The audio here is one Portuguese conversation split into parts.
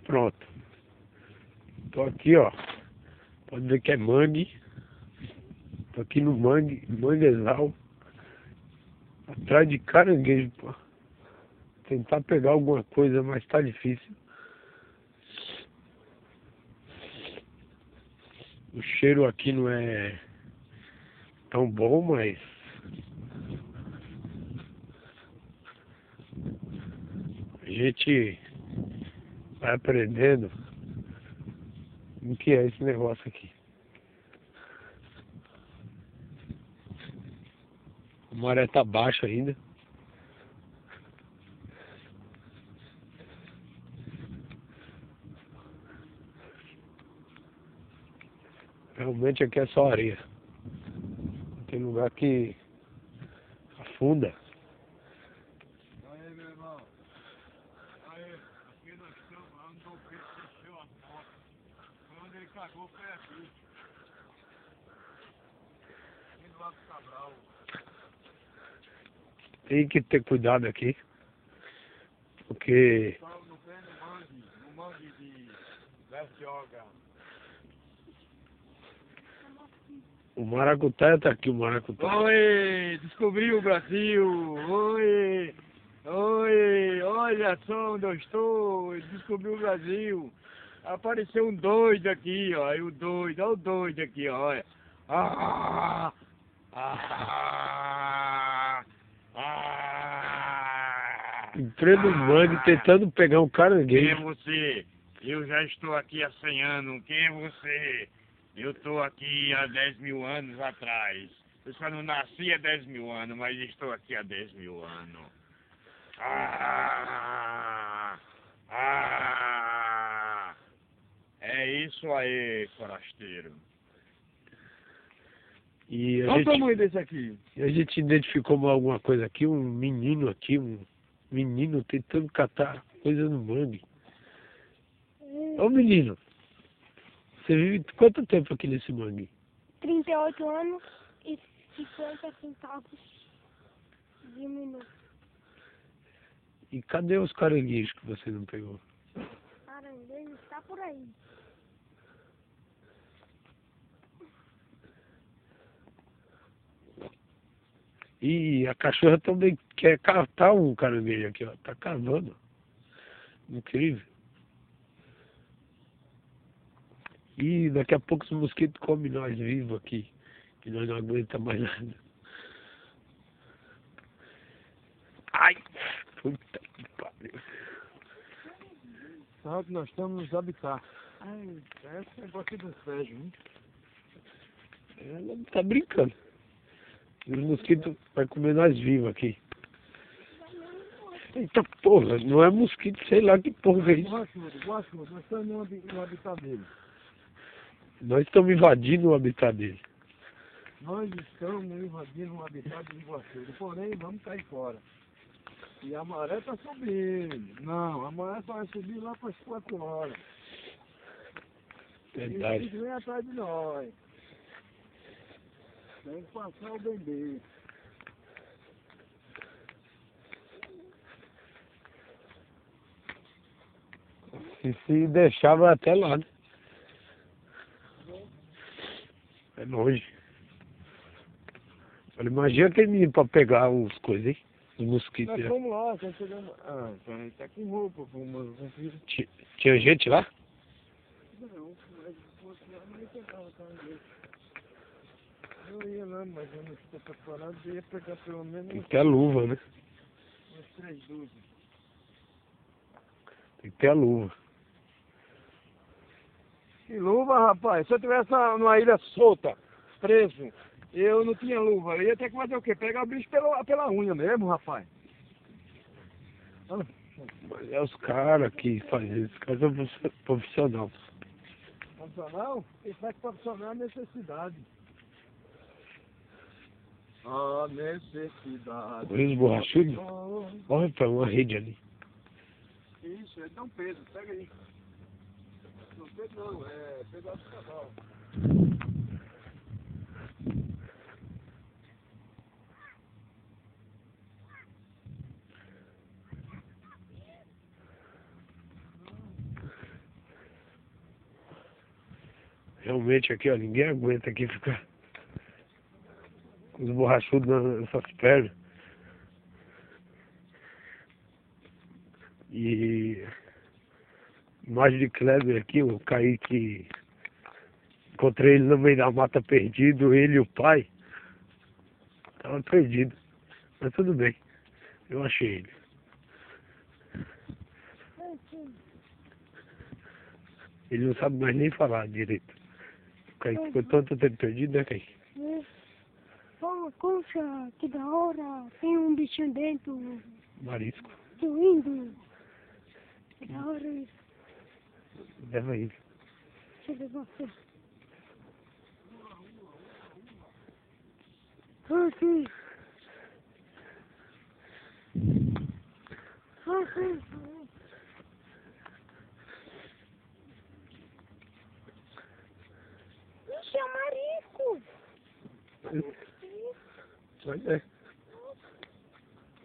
Pronto. Tô aqui, ó. Pode ver que é mangue. Tô aqui no manguezal. Atrás de caranguejo, pô. Tentar pegar alguma coisa, mas tá difícil. O cheiro aqui não é tão bom, mas a gente vai aprendendo o que é esse negócio aqui. A maré tá baixa ainda. Realmente aqui é só areia. Tem lugar que afunda. Aí, meu irmão. Aí, aqui nós estamos onde o Pedro fechou a porta. Foi onde ele cagou, foi aqui. Indo lá pro Cabral. Tem que ter cuidado aqui. Porque Estamos no pé no mangue de Bertioga. o maracutaia tá aqui, o maracutaia. Oi, descobri o Brasil. Oi, oi, olha só onde eu estou. Descobri o Brasil. Apareceu um doido aqui, ó. Aí o doido, olha o doido aqui, ó. Olha. Ah, ah, ah, Entrei no mangue tentando pegar um Quem é caranguejo. você? Eu já estou aqui há 100 anos. Quem é você? Eu estou aqui há 10 mil anos atrás. Eu só não nasci há 10 mil anos, mas estou aqui há 10 mil anos. Ah! Ah! É isso aí, forasteiro. E Olha o tamanho desse aqui. a gente identificou alguma coisa aqui, um menino aqui, um menino tentando catar coisa no mangue. Ô menino, você vive quanto tempo aqui nesse mangue? 38 anos e 50 centavos de minuto. E cadê os caranguejos que você não pegou? Caranguejo está por aí. E a cachorra também quer catar um caranguejo aqui, ó. Tá cavando. Incrível. E daqui a pouco os mosquitos comem nós vivos aqui. Que nós não aguentamos mais nada. Ai! Puta que pariu. Sabe que nós estamos nos habitar. Ai, esse negócio do Sérgio, hein? Ela tá brincando. E os mosquitos vai comer nós vivos aqui. Eita porra, não é mosquito, sei lá que porra é isso. Guaxudo, nós estamos no habitat dele. Nós estamos invadindo o habitat dele. Nós estamos invadindo o habitat do Guaxudo, porém vamos cair fora. E a maré está subindo. Não, a maré só vai subir lá para as 4 horas. Verdade. Eles vêm atrás de nós. Tem que passar o bebê. Se deixar, vai até lá, né? É longe. Olha, imagina aquele menino pra pegar os coisas, hein? Os mosquitos. Nós Já. fomos lá, nós chegamos. Ah, então ele tá com roupa, com filho. Tinha gente lá? Não, mas se fosse lá, não ia pegar o caranguejo. Eu ia lá, mas eu não estou preparado, eu ia pegar pelo menos Tem que ter a luva, né? umas 3 dúzias. Tem que ter a luva. Que luva, rapaz? Se eu tivesse numa ilha solta, preso, eu não tinha luva. Eu ia ter que fazer o quê? Pegar o bicho pela unha mesmo, rapaz. Mas é os caras que fazem isso. Os caras são profissional. Profissional? Quem faz profissional é necessidade. A necessidade. Olha os borrachudos. Olha pra uma rede ali. Isso, é Dom Pedro, pega aí. Dom Pedro não, é pedaço de cavalo. Realmente aqui, ó, ninguém aguenta aqui ficar com os borrachudos nessas pernas. E imagem de Kleber aqui, o Kaique. Encontrei ele no meio da mata perdido, ele e o pai. Tava perdido. Mas tudo bem. Eu achei ele. Ele não sabe mais nem falar direito. O Kaique ficou tanto tempo perdido, né, Kaique? Oh, concha, que da hora. Tem um bichinho dentro. Marisco. Do índio. Que da hora isso. Leva ele. Deixa eu ver você. Aqui. Aqui. Ixi, é um marisco. Mas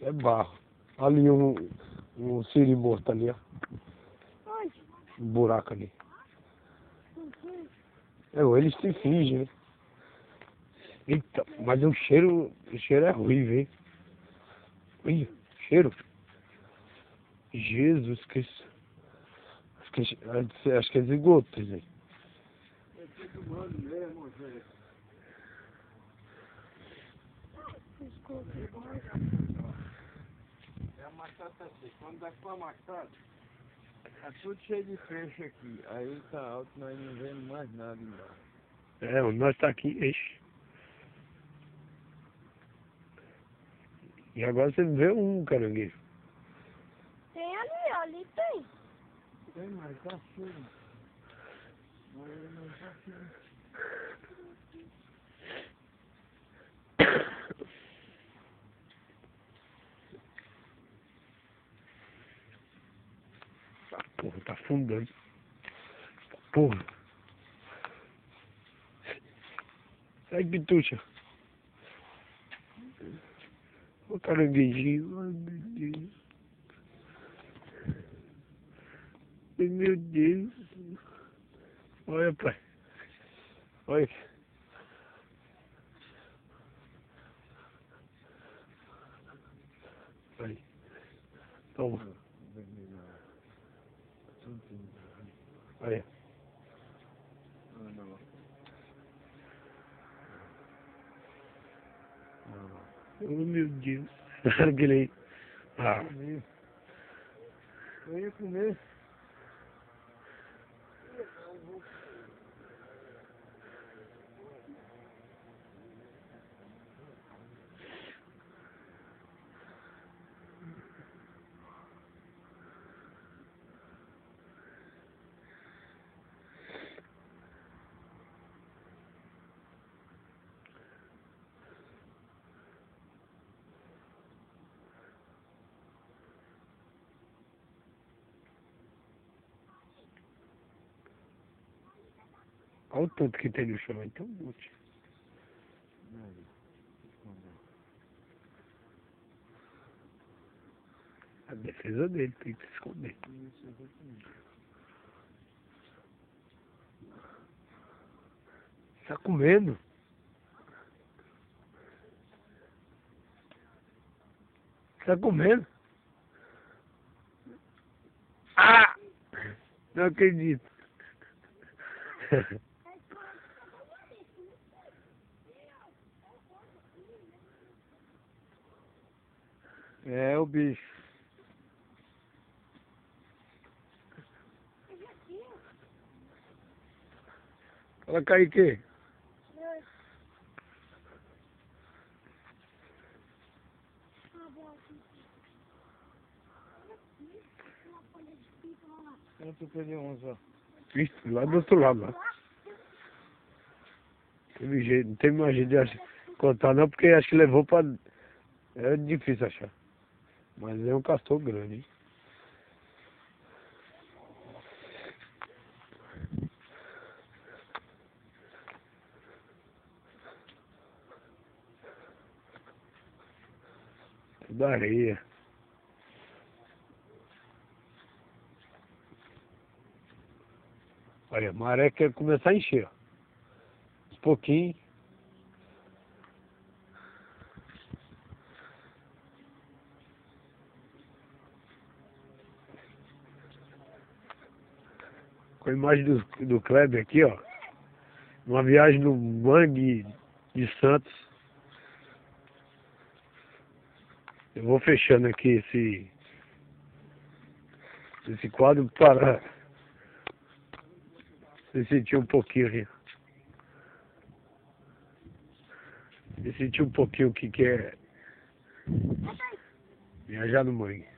é barro. Ali um siri morto ali, ó. Onde? Um buraco ali. Eles se fingem, né? Eita, mas o cheiro é ruim, hein? Olha, cheiro. Jesus Cristo. Acho que é esgoto, gente. É tudo humano mesmo, velho. É a machata assim. Quando dá com a machata, tá tudo cheio de peixe aqui. Aí tá alto, nós não vemos mais nada embaixo. Nós tá aqui, enche. E agora você vê um caranguejo. Tem ali, ali tem. Tem, mas tá cheio. Mas não tá cheio. Porra, tá afundando. Porra. Sai, Pitucha. O caranguejinho. Ai, meu Deus. Ai, meu Deus. Olha, pai. Olha. Aí. Toma. Olha. Oh, meu Deus. Larga ele aí. Ah. Eu ia comer. Olha o tanto que tem no chão. Aí tem um monte. A defesa dele tem que se esconder. Tá comendo? Tá comendo? Ah! Não acredito. É o bicho. Fala, Kaique. Eu tô perdendo uns, ó. Vixe, lá do outro lado, lá. Teve jeito, não teve mais jeito de contar não, porque acho que levou pra... É difícil achar. Mas é um castor grande, hein? Tudo areia. Olha, a maré quer começar a encher, ó. pouquinho. Com a imagem do Kleber aqui, ó. Uma viagem no mangue de Santos. Eu vou fechando aqui esse quadro para você sentir um pouquinho aqui. Você sentir um pouquinho o que é viajar no mangue.